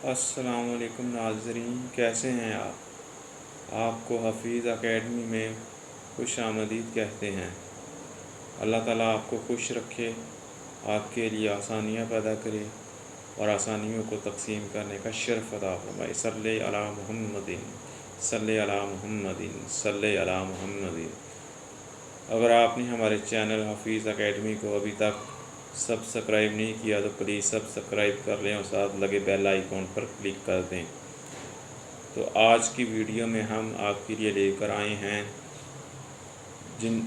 السلام علیکم ناظرین، کیسے ہیں آپ کو حفیظ اکیڈمی میں خوش آمدید کہتے ہیں۔ اللہ تعالیٰ آپ کو خوش رکھے، آپ کے لیے آسانیاں پیدا کرے اور آسانیوں کو تقسیم کرنے کا شرف عطا فرمائے۔ صلی علی محمد، صلی علی محمد، صلی علی محمد۔ اگر آپ نے ہمارے چینل حفیظ اکیڈمی کو ابھی تک سبسکرائب نہیں کیا تو پلیز سبسکرائب کر لیں اور ساتھ لگے بیل آئیکن پر کلک کر دیں۔ تو آج کی ویڈیو میں ہم آپ کے لیے لے کر آئے ہیں جن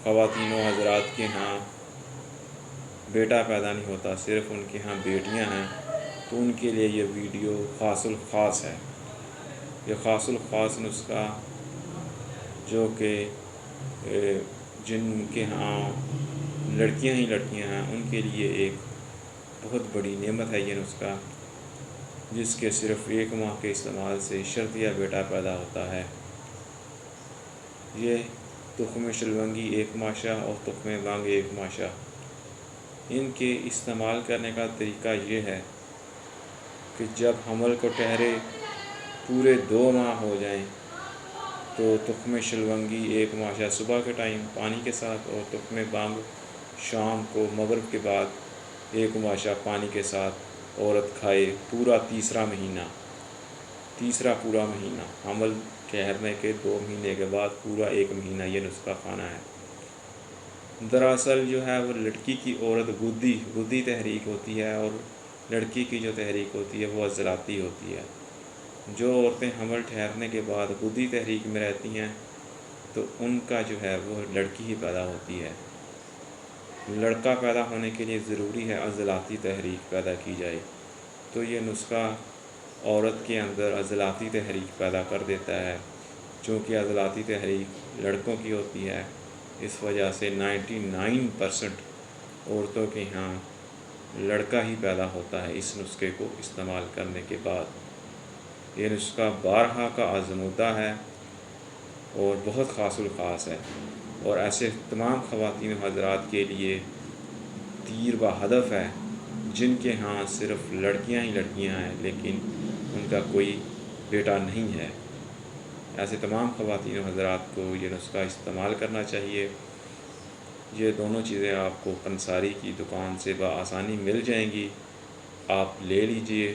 خواتین و حضرات کے ہاں بیٹا پیدا نہیں ہوتا، صرف ان کے ہاں بیٹیاں ہیں، تو ان کے لیے یہ ویڈیو خاص الخاص ہے۔ یہ خاص الخاص نسخہ جو کہ جن کے ہاں لڑکیاں ہی لڑکیاں ہیں ان کے لیے ایک بہت بڑی نعمت ہے۔ یہ نسخہ جس کے صرف 1 ماہ کے استعمال سے شرطیہ بیٹا پیدا ہوتا ہے۔ یہ تخم شلونگی 1 ماشا اور تخم بانگ 1 ماشا، ان کے استعمال کرنے کا طریقہ یہ ہے کہ جب حمل کو ٹھہرے پورے 2 ماہ ہو جائیں تو تخم شلونگی 1 ماشا صبح کے ٹائم پانی کے ساتھ اور تخم بانگ شام کو مغرب کے بعد 1 ماشا پانی کے ساتھ عورت کھائے پورا تیسرا مہینہ حمل ٹھہرنے کے 2 مہینے کے بعد پورا 1 مہینہ یہ نسخہ کھانا ہے۔ دراصل جو ہے وہ لڑکی کی عورت گدی تحریک ہوتی ہے اور لڑکی کی جو تحریک ہوتی ہے وہ عضلاتی ہوتی ہے۔ جو عورتیں حمل ٹھہرنے کے بعد گدی تحریک میں رہتی ہیں تو ان کا جو ہے وہ لڑکی ہی پیدا ہوتی ہے۔ لڑکا پیدا ہونے کے لیے ضروری ہے عضلاتی تحریک پیدا کی جائے، تو یہ نسخہ عورت کے اندر عضلاتی تحریک پیدا کر دیتا ہے۔ چونکہ عضلاتی تحریک لڑکوں کی ہوتی ہے، اس وجہ سے 99% عورتوں کے ہاں لڑکا ہی پیدا ہوتا ہے اس نسخے کو استعمال کرنے کے بعد۔ یہ نسخہ بارہا کا آزمودہ ہے اور بہت خاص الخاص ہے، اور ایسے تمام خواتین و حضرات کے لیے تیر و ہدف ہے جن کے ہاں صرف لڑکیاں ہی لڑکیاں ہیں لیکن ان کا کوئی بیٹا نہیں ہے۔ ایسے تمام خواتین و حضرات کو یہ نسخہ استعمال کرنا چاہیے۔ یہ دونوں چیزیں آپ کو پنساری کی دکان سے بآسانی مل جائیں گی، آپ لے لیجئے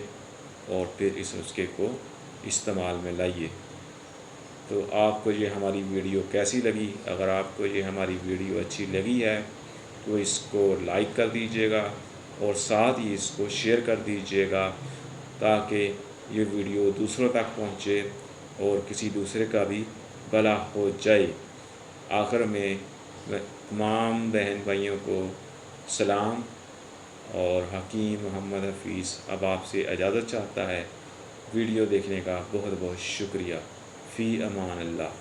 اور پھر اس نسخے کو استعمال میں لائیے۔ تو آپ کو یہ ہماری ویڈیو کیسی لگی؟ اگر آپ کو یہ ہماری ویڈیو اچھی لگی ہے تو اس کو لائک کر دیجیے گا اور ساتھ ہی اس کو شیئر کر دیجیے گا تاکہ یہ ویڈیو دوسروں تک پہنچے اور کسی دوسرے کا بھی بھلا ہو جائے۔ آخر میں تمام بہن بھائیوں کو سلام، اور حکیم محمد حفیظ اب آپ سے اجازت چاہتا ہے۔ ویڈیو دیکھنے کا بہت بہت شکریہ۔ فی امان اللہ۔